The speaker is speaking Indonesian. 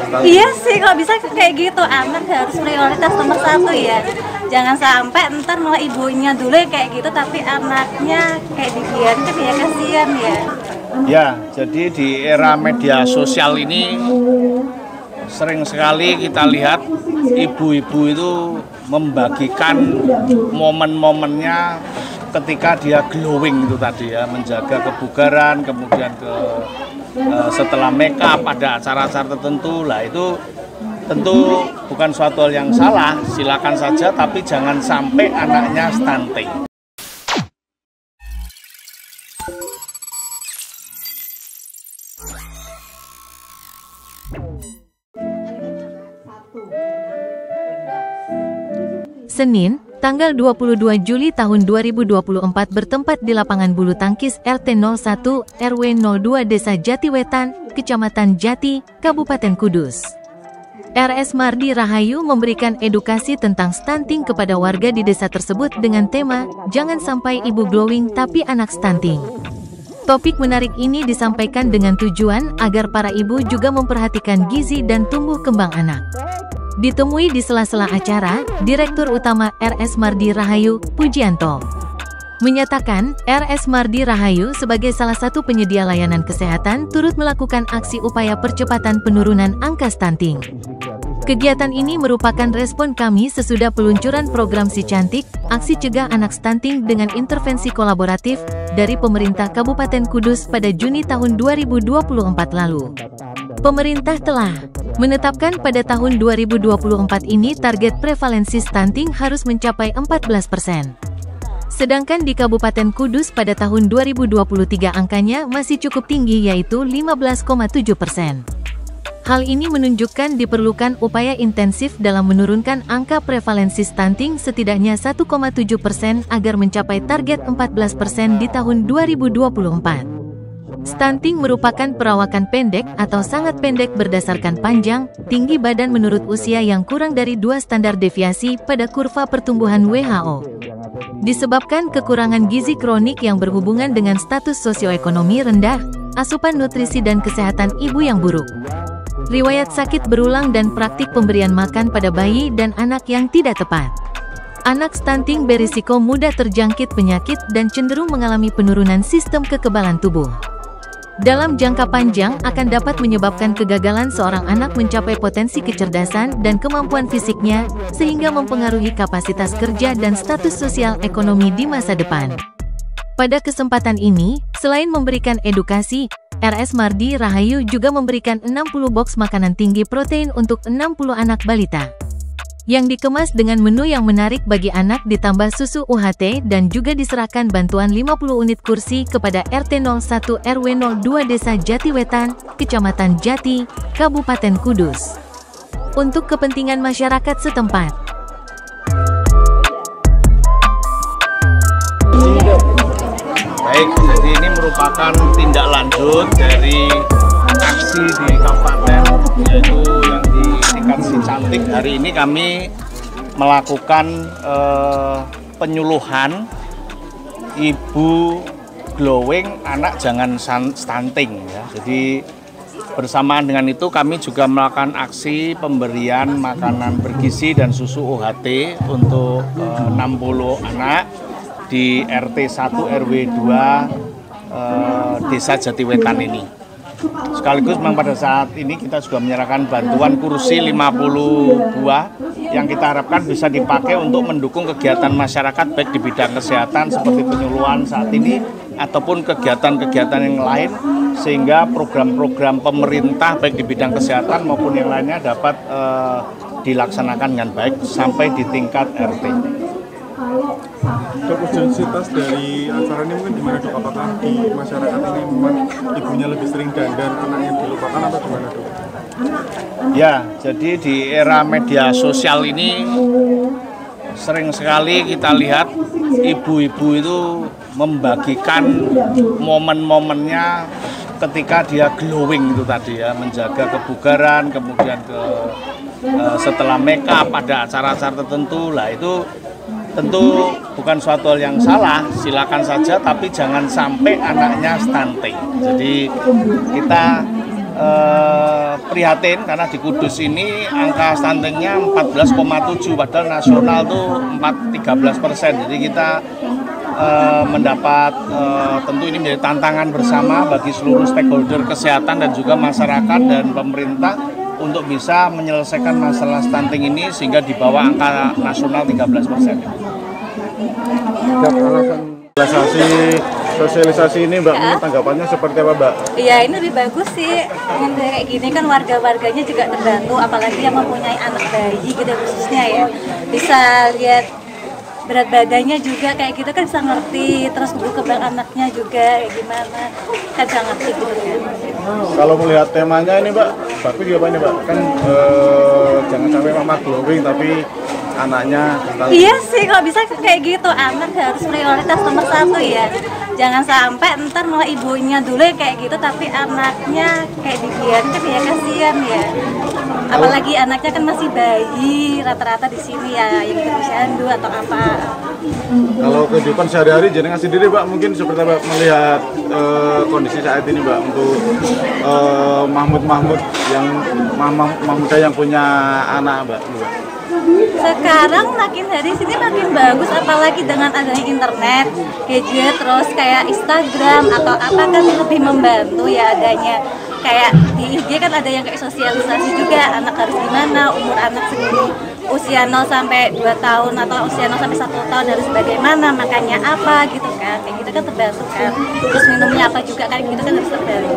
Iya sih, kalau bisa kayak gitu, anak harus prioritas nomor satu ya. Jangan sampai ntar malah ibunya dulu yang kayak gitu, tapi anaknya kayak dibiarkan ya, kasihan ya. Ya, jadi di era media sosial ini sering sekali kita lihat ibu-ibu itu membagikan momen-momennya ketika dia glowing itu tadi ya, menjaga kebugaran, kemudian setelah make up pada acara-acara tertentu lah, itu tentu bukan suatu hal yang salah, silakan saja, tapi jangan sampai anaknya stunting. Senin, tanggal 22 Juli tahun 2024 bertempat di lapangan bulu tangkis RT 01 RW 02 Desa Jatiwetan, Kecamatan Jati, Kabupaten Kudus. RS Mardi Rahayu memberikan edukasi tentang stunting kepada warga di desa tersebut dengan tema, "Jangan sampai ibu glowing tapi anak stunting." Topik menarik ini disampaikan dengan tujuan agar para ibu juga memperhatikan gizi dan tumbuh kembang anak. Ditemui di sela-sela acara, Direktur Utama RS Mardi Rahayu, Pujianto, menyatakan RS Mardi Rahayu sebagai salah satu penyedia layanan kesehatan turut melakukan aksi upaya percepatan penurunan angka stunting. Kegiatan ini merupakan respon kami sesudah peluncuran program Si Cantik, aksi cegah anak stunting dengan intervensi kolaboratif dari pemerintah Kabupaten Kudus pada Juni tahun 2024 lalu. Pemerintah telah menetapkan pada tahun 2024 ini target prevalensi stunting harus mencapai 14%. Sedangkan di Kabupaten Kudus pada tahun 2023 angkanya masih cukup tinggi yaitu 15,7%. Hal ini menunjukkan diperlukan upaya intensif dalam menurunkan angka prevalensi stunting setidaknya 1,7% agar mencapai target 14% di tahun 2024. Stunting merupakan perawakan pendek atau sangat pendek berdasarkan panjang, tinggi badan menurut usia yang kurang dari 2 standar deviasi pada kurva pertumbuhan WHO. Disebabkan kekurangan gizi kronik yang berhubungan dengan status sosioekonomi rendah, asupan nutrisi dan kesehatan ibu yang buruk, riwayat sakit berulang dan praktik pemberian makan pada bayi dan anak yang tidak tepat. Anak stunting berisiko mudah terjangkit penyakit dan cenderung mengalami penurunan sistem kekebalan tubuh. Dalam jangka panjang akan dapat menyebabkan kegagalan seorang anak mencapai potensi kecerdasan dan kemampuan fisiknya, sehingga mempengaruhi kapasitas kerja dan status sosial ekonomi di masa depan. Pada kesempatan ini, selain memberikan edukasi, RS Mardi Rahayu juga memberikan 60 box makanan tinggi protein untuk 60 anak balita, yang dikemas dengan menu yang menarik bagi anak ditambah susu UHT dan juga diserahkan bantuan 50 unit kursi kepada RT 01 RW 02 Desa Jatiwetan, Kecamatan Jati, Kabupaten Kudus, untuk kepentingan masyarakat setempat. Baik, jadi ini merupakan tindak lanjut dari aksi di kabupaten, yaitu yang di tingkat Si Cantik. Hari ini kami melakukan penyuluhan ibu glowing, anak jangan stunting ya. Jadi bersamaan dengan itu kami juga melakukan aksi pemberian makanan bergizi dan susu UHT untuk 60 anak di RT 1 RW 2 Desa Jatiwetan ini. Sekaligus memang pada saat ini kita juga menyerahkan bantuan kursi 50 buah yang kita harapkan bisa dipakai untuk mendukung kegiatan masyarakat baik di bidang kesehatan seperti penyuluhan saat ini ataupun kegiatan-kegiatan yang lain, sehingga program-program pemerintah baik di bidang kesehatan maupun yang lainnya dapat dilaksanakan dengan baik sampai di tingkat RT. Dok, urgensitas dari acara ini mungkin gimana dok? Apakah di masyarakat ini memang ibunya lebih sering dandan, anaknya dilupakan atau gimana dok? Ya, jadi di era media sosial ini sering sekali kita lihat ibu-ibu itu membagikan momen-momennya ketika dia glowing itu tadi ya, menjaga kebugaran, kemudian setelah make up pada acara-acara tertentu lah, itu tentu bukan suatu hal yang salah, silakan saja, tapi jangan sampai anaknya stunting. Jadi kita prihatin karena di Kudus ini angka stuntingnya 14,7 padahal nasional tuh 13%. Jadi kita mendapat tentu ini menjadi tantangan bersama bagi seluruh stakeholder kesehatan dan juga masyarakat dan pemerintah untuk bisa menyelesaikan masalah stunting ini sehingga di bawah angka nasional 13%. Sosialisasi ini Mbak, tanggapannya seperti apa Mbak? Iya, ini lebih bagus sih. Dengan kayak gini kan warga-warganya juga terbantu, apalagi yang mempunyai anak bayi gitu khususnya ya. Bisa lihat berat badannya juga kayak gitu kan bisa ngerti, terus kembang anaknya juga kayak gimana kan bisa ngerti gitu kan. Kalau melihat temanya ini Mbak, bagus juga Mbak ini Mbak, kan jangan sampai mama glowing tapi anaknya. Iya sih, kalau bisa kayak gitu, anak harus prioritas nomor 1 ya. Jangan sampai ntar malah ibunya dulu kayak gitu tapi anaknya kayak dibiarin kan ya kasihan ya. Apalagi anaknya kan masih bayi rata-rata di sini ya, yang berusia 2 atau apa. Kalau kehidupan sehari-hari jenengan sendiri Mbak, mungkin seperti apa melihat kondisi saat ini Mbak untuk Mahmud yang Mahmuda yang punya anak Mbak? Sekarang makin hari sini makin bagus, apalagi dengan adanya internet, gadget, terus kayak Instagram atau apa kan lebih membantu ya adanya. Kayak di IG kan ada yang kayak sosialisasi juga, anak harus gimana, umur anak segini, usia 0 sampai 2 tahun atau usia 0 sampai 1 tahun harus bagaimana, makannya apa gitu kan, kayak gitu kan terbantu kan. Terus minumnya apa juga kan gitu kan harus terbantu.